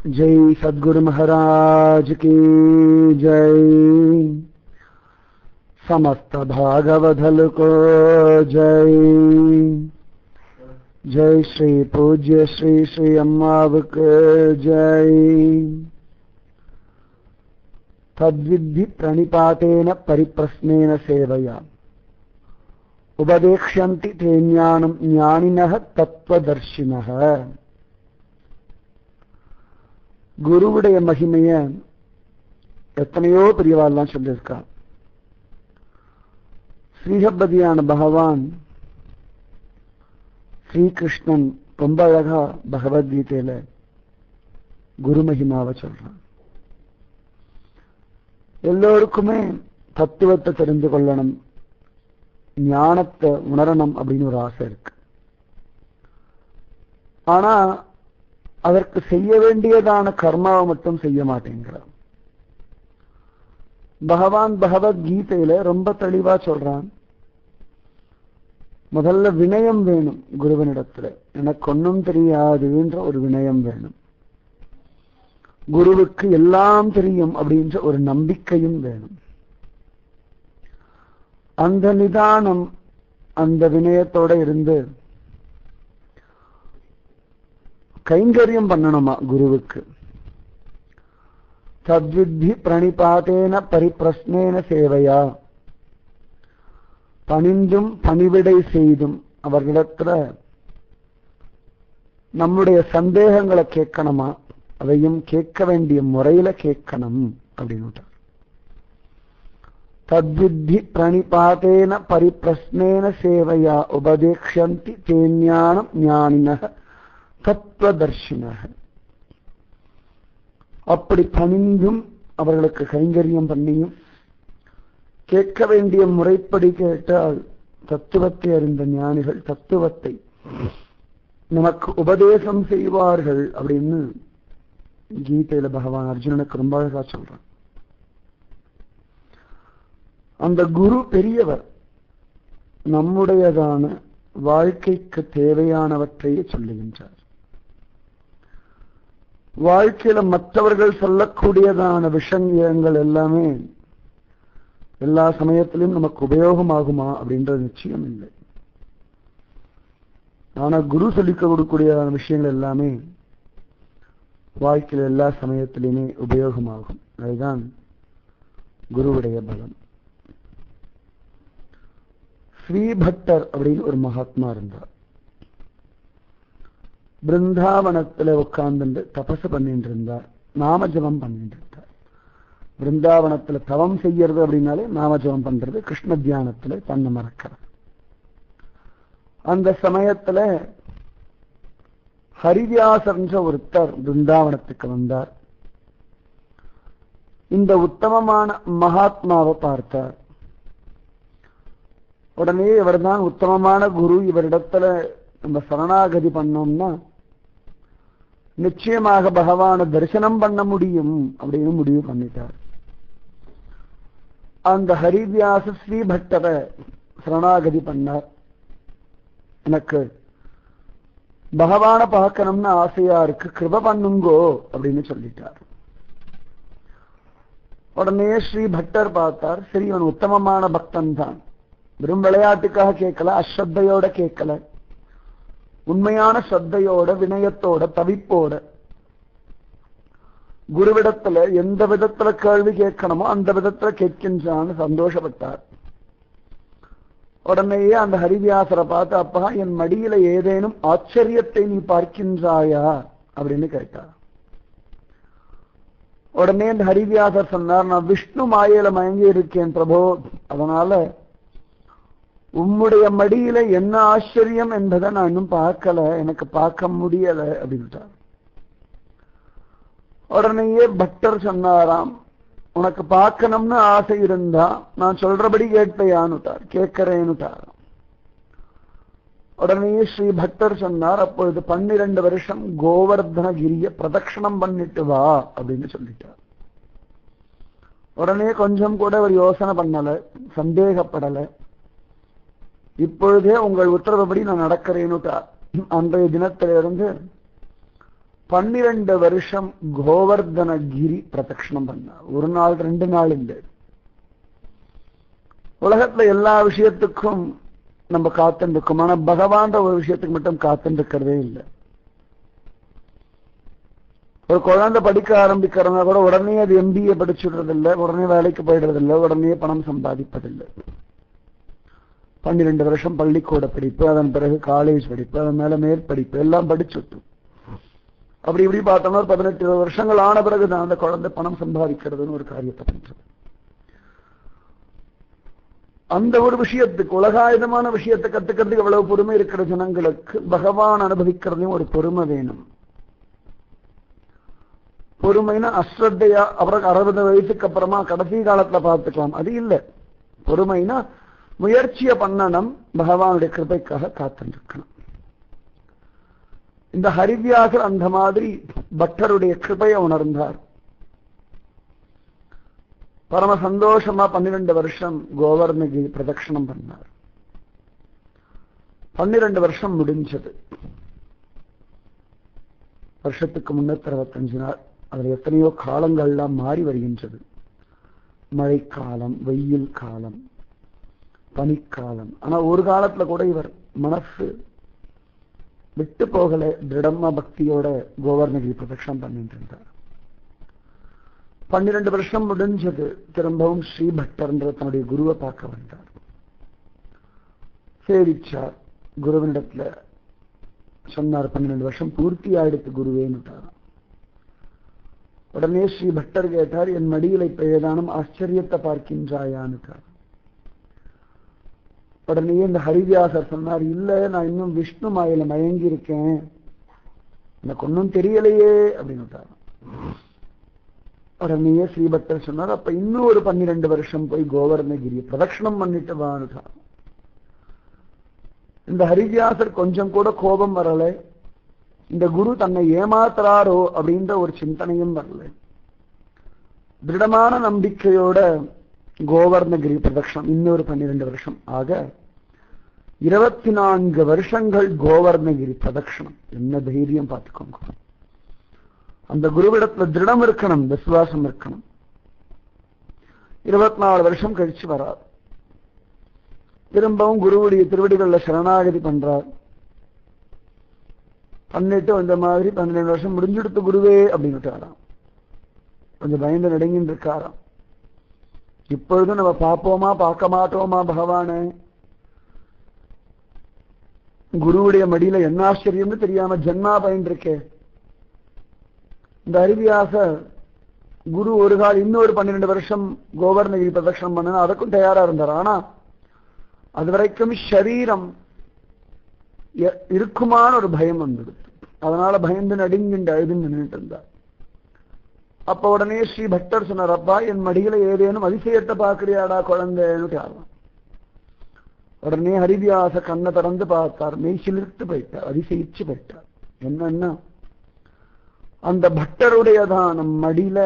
जय सद्गुरु महाराज की जय। समस्त भागवदल को जय। जय श्री पूज्य श्री श्री अम्मावक जय। तद्विद्धि प्रणिपातेन परिप्रश्नेन सेवया उपदेक्ष्यन्ति ते ज्ञानं ज्ञानिनः तत्वदर्शिनः। குருவுடைய மகிமைய எத்தனையோ பெரியவாள்லாம் சொல்லியிருக்கா. ஸ்ரீஹப்பதியான பகவான் ஸ்ரீகிருஷ்ணன் ரொம்ப அழகா பகவத்கீதையில குரு மகிமாவை சொல்றான். எல்லோருக்குமே தத்துவத்தை தெரிந்து கொள்ளணும், ஞானத்தை உணரணும் அப்படின்னு ஒரு ஆசை இருக்கு. ஆனா அதற்கு செய்ய வேண்டியதான கர்மாவை மட்டும் செய்ய மாட்டேங்கிறான். பகவான் பகவத்கீதையில ரொம்ப தெளிவா சொல்றான், முதல்ல வினயம் வேணும் குருவனிடத்துல. எனக்கு ஒன்னும் தெரியாதுன்ற ஒரு வினயம் வேணும். குருவுக்கு எல்லாம் தெரியும் அப்படின்ற ஒரு நம்பிக்கையும் வேணும். அந்த நிதானம், அந்த வினயத்தோட இருந்து கைங்கரியம் பண்ணணுமா குருவுக்கு. தத்வித்தி பிரணிபாதேன பரிப்பிரஸ்னேன சேவையா, பணிந்தும் பணிவிடை செய்தும் அவர்களிடத்துல நம்முடைய சந்தேகங்களை கேட்கணுமா, அதையும் கேட்க வேண்டிய முறையில கேட்கணும் அப்படின்னு. தத்வித்தி பிரணிபாதேன பரிப்பிரஸ்னேன சேவையா உபதேக்ஷந்தி தே ஞானம் ஞானினः தத்துவதர்ஷினः. அப்படி பணிந்தும் அவர்களுக்கு கைங்கரியம் பண்ணியும் கேட்க வேண்டிய முறைப்படி கேட்டால் தத்துவத்தை அறிந்த ஞானிகள் தத்துவத்தை நமக்கு உபதேசம் செய்வார்கள் அப்படின்னு கீதையில பகவான் அர்ஜுனனுக்கு ரொம்ப அழகா சொல்றான். அந்த குரு பெரியவர் நம்முடையதான வாழ்க்கைக்கு தேவையானவற்றையே சொல்லுகின்றார். வாழ்க்கையில மற்றவர்கள் சொல்லக்கூடியதான விஷயங்கள் எல்லாமே எல்லா சமயத்திலும் நமக்கு உபயோகமாகுமா அப்படின்றது நிச்சயம் இல்லை. ஆனா குரு சொல்லிக் கொடுக்கக்கூடியதான விஷயங்கள் எல்லாமே வாழ்க்கையில எல்லா சமயத்திலுமே உபயோகமாகும். அதுதான் குருவுடைய பலம். ஸ்ரீபட்டர் அப்படின்னு ஒரு மகாத்மா இருந்தார். பிருந்தாவனத்துல உட்கார்ந்து தபசு பண்ணிட்டு இருந்தார், நாமஜபம் பண்ணிட்டு இருந்தார். பிருந்தாவனத்துல தவம் செய்யறது அப்படின்னாலே நாமஜபம் பண்றது, கிருஷ்ண தியானத்துல தன்னை மறக்கிறது. அந்த சமயத்துல ஹரிவியாசர்ன்ற ஒருத்தர் பிருந்தாவனத்துக்கு வந்தார். இந்த உத்தமமான மகாத்மாவை பார்த்தார். உடனே இவர்தான் உத்தமமான குரு, இவரிடத்துல நம்ம சரணாகதி பண்ணோம்னா நிச்சயமாக பகவானை தரிசனம் பண்ண முடியும் அப்படின்னு முடிவு பண்ணிட்டார். அந்த ஹரிவியாச ஸ்ரீபட்டரை சரணாகதி பண்ணார். எனக்கு பகவானை பார்க்கணும்னு ஆசையா இருக்கு, கிருப பண்ணுங்கோ அப்படின்னு சொல்லிட்டார். உடனே ஸ்ரீபட்டர் பார்த்தார், சரி இவன் உத்தமமான பக்தன் தான், வெறும் விளையாட்டுக்காக கேட்கல, அஸ்ரத்தையோட கேட்கல, உண்மையான ஸ்ரத்தையோட வினயத்தோட தவிப்போட குருவிடத்துல எந்த விதத்துல கேள்வி கேட்கணுமோ அந்த விதத்துல கேட்கின்றான்னு சந்தோஷப்பட்டார். உடனேயே அந்த ஹரிவியாசரை பார்த்து, அப்பா என் மடியில ஏதேனும் ஆச்சரியத்தை நீ பார்க்கின்றாயா அப்படின்னு கேட்டார். உடனே அந்த ஹரிவியாசர் சொன்னார், நான் விஷ்ணு மாயையில மயங்கி இருக்கேன் பிரபோ, அதனால உம்முடைய மடியில என்ன ஆச்சரியம் என்பதை நான் இன்னும் பார்க்கல, எனக்கு பார்க்க முடியல அப்படின்ட்டார். உடனேயே பட்டர் சொன்னாராம், உனக்கு பார்க்கணும்னு ஆசை இருந்தா நான் சொல்றபடி கேட்பையான்னுட்டார். கேட்கிறேன்னுட்டார். உடனே ஸ்ரீ பட்டர் சொன்னார், அப்பொழுது 12 வருஷம் கோவர்தனகிரிய பிரதட்சணம் பண்ணிட்டு வா அப்படின்னு சொல்லிட்டார். உடனே கொஞ்சம் கூட அவர் யோசனை பண்ணல, சந்தேகப்படல. இப்பொழுதே உங்கள் உத்தரவுப்படி நான் நடக்கிறேன்னுட்டார். அன்றைய தினத்திலிருந்து 12 வருஷம் கோவர்தனகிரி பிரதட்சணம் பண்ணார். ஒரு நாள் 2 நாள் இல்லை. உலகத்துல எல்லா விஷயத்துக்கும் நம்ம காத்துருக்கோம், ஆனா பகவான் ஒரு விஷயத்துக்கு மட்டும் காத்துருக்கிறதே இல்லை. ஒரு குழந்தை படிக்க ஆரம்பிக்கிறதா கூட உடனே அது MBA படிச்சுடுறதில்லை, உடனே வேலைக்கு போயிடுறதில்லை, உடனே பணம் சம்பாதிப்பதில்லை. 12 வருஷம் பள்ளிக்கூட படிப்பு, அதன் பிறகு காலேஜ் படிப்பு, அதன் மேல மேற்படிப்பு எல்லாம் படிச்சுட்டு அப்படி இப்படி பார்த்தோம்னா 18-20 வருஷங்கள் ஆன பிறகுதான் அந்த குழந்தை பணம் சம்பாதிக்கிறதுன்னு ஒரு காரியத்தை பண்றது. அந்த ஒரு விஷயத்துக்கு, உலகாயுதமான விஷயத்தை கத்துக்கிறதுக்கு எவ்வளவு பொறுமை இருக்கிற ஜனங்களுக்கு பகவான் அனுபவிக்கிறதையும் ஒரு பொறுமை வேணும். பொறுமைனா அஸ்ரத்தையா அவருக்கு 60 வயசுக்கு அப்புறமா கடைசி காலத்துல பார்த்துக்கலாம், அது இல்லை. பொறுமைனா முயற்சியை பண்ணணும், பகவானுடைய கிருபைக்காக காத்துருக்கணும். இந்த ஹரிவியாசர் அந்த மாதிரி பட்டருடைய கிருபையை உணர்ந்தார். பரம சந்தோஷமா 12 வருஷம் கோவர்ணகிரி பிரதட்சணம் பண்ணார். 12 வருஷம் முடிஞ்சது. வருஷத்துக்கு 365 நாள். அதுல எத்தனையோ காலங்கள்லாம் மாறி வருகின்றது. மழைக்காலம், வெயில் காலம், பனிக்காலம். ஆனா ஒரு காலத்துல கூட இவர் மனசு விட்டு போகல, திருடமா பக்தியோட கோவர்ணகிரி பிரதட்சணம் பண்ணிட்டு இருந்தார். 12 வருஷம் முடிஞ்சது. திரும்பவும் ஸ்ரீபட்டர்ன்ற தன்னுடைய குருவை பார்க்க வந்தார். சேவிச்சார். குருவனிடத்துல சொன்னார், 12 வருஷம் பூர்த்தி ஆயிடுத்து குருவேன்னுட்டார். உடனே ஸ்ரீபட்டர் கேட்டார், என் மடியில இப்ப ஏதானும் ஆச்சரியத்தை பார்க்கின்றாயான்னுட்டார். உடனே இந்த ஹரிவியாசர் சொன்னார், இல்ல நான் இன்னும் விஷ்ணு மாயில மயங்கி இருக்கேன், எனக்கு ஒன்னும் தெரியலையே அப்படின்னுட்டார். உடனே ஸ்ரீபட்டர் சொன்னார், அப்ப இன்னும் ஒரு 12 வருஷம் போய் கோவர்ணகிரி பிரதட்சணம் பண்ணிட்டு வானுட்டார். இந்த ஹரிவியாசர் கொஞ்சம் கூட கோபம் வரல, இந்த குரு தன்னை ஏமாத்துறாரோ அப்படின்ற ஒரு சிந்தனையும் வரல. திருடமான நம்பிக்கையோட கோவர்ணகிரி பிரதட்சணம் இன்னொரு 12 வருஷம் ஆக 24 வருஷங்கள் கோவர்ணகிரி பிரதட்சணம். என்ன தைரியம் பார்த்துக்கோங்க. அந்த குருவிடத்துல திருடம் இருக்கணும், விசுவாசம் இருக்கணும். 24 வருஷம் கழிச்சு வரார். திரும்பவும் குருவுடைய திருவடிகள்ல சரணாகதி பண்றார். பண்ணிட்டு இந்த மாதிரி 12 வருஷம் முடிஞ்செடுத்து குருவே அப்படின்னுட்டாராம். கொஞ்சம் பயந்து நடுங்கின்னு இருக்காராம். இப்பொழுதும் நம்ம பார்ப்போமா பார்க்க மாட்டோமா பகவானே? குருவுடைய மடியில என்ன ஆச்சரியம்னு தெரியாம ஜென்மா பயன் இருக்கே. இந்த ஹரிவியாசர் குரு ஒரு கால் இன்னொரு 12 வருஷம் கோவர்ணகிரி பிரதட்சணம் பண்ண அதுக்கும் தயாரா இருந்தார். ஆனா அது வரைக்கும் சரீரம் இருக்குமான ஒரு பயம் வந்துடுது. அதனால பயந்து நடுங்கிண்டு அழுதுன்னு நின்றுட்டு இருந்தார். அப்ப உடனே ஸ்ரீ பட்டர் சொன்னார், அப்பா என் மடியில ஏதேனும் அதிசயத்தை பாக்குறியாடா குழந்தைன்னு. உடனே ஹரிவியாச கண்ணை திறந்து பார்த்தார். மெய்சிலிர்த்து போயிட்டார், அதிசயிச்சு போயிட்டார். என்னன்னா அந்த பட்டருடையதான் நம் மடியில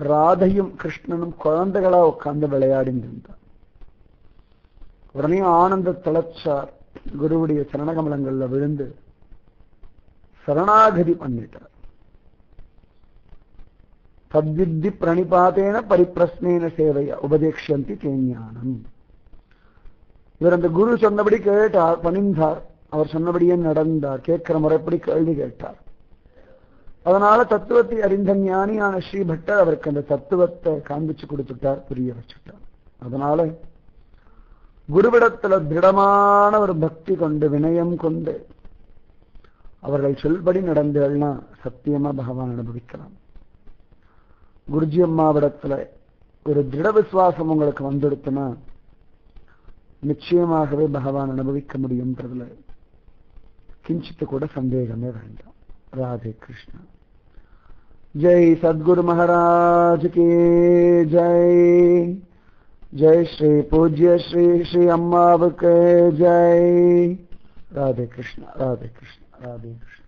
ராதையும் கிருஷ்ணனும் குழந்தைகளா உட்கார்ந்து விளையாடிட்டு இருந்தார். உடனே ஆனந்த திளைச்சார். குருவுடைய சரணகமலங்கள்ல விழுந்து சரணாகதி பண்ணிட்டார். தத்வித்தி பிரணிபாத்தேன பரிப்பிரஸ்னேன சேவையா உபதேக்ஷந்தி தேஞானம். இவர் அந்த குரு சொன்னபடி கேட்டார், பணிந்தார். அவர் சொன்னபடியே நடந்தார். கேட்கிற முறைப்படி கேள்வி கேட்டார். அதனால தத்துவத்தை அறிந்த ஞானியான ஸ்ரீபட்டர் அவருக்கு அந்த தத்துவத்தை காண்பிச்சு கொடுத்துட்டார், புரிய வச்சுட்டார். அதனால குருவிடத்துல திருடமான ஒரு பக்தி கொண்டு வினயம் கொண்டு அவர்கள் சொல்படி நடந்தேன்னா சத்தியமா பகவான் அனுபவிக்கலாம். குருஜி அம்மாவிடத்துல ஒரு திருட விசுவாசம் உங்களுக்கு வந்துடுத்துனா நிச்சயமாகவே பகவான் அனுபவிக்க முடியும்ன்றதுல கிஞ்சித்து கூட சந்தேகமே வேண்டாம். ராதே கிருஷ்ணா. ஜெய் சத்குரு மகாராஜ் கி ஜெய். ஜெய் ஸ்ரீ பூஜ்ய ஸ்ரீ ஸ்ரீ அம்மாவுக்கு ஜெய். ராதே கிருஷ்ணா, ராதே கிருஷ்ணா, ராதே கிருஷ்ணா.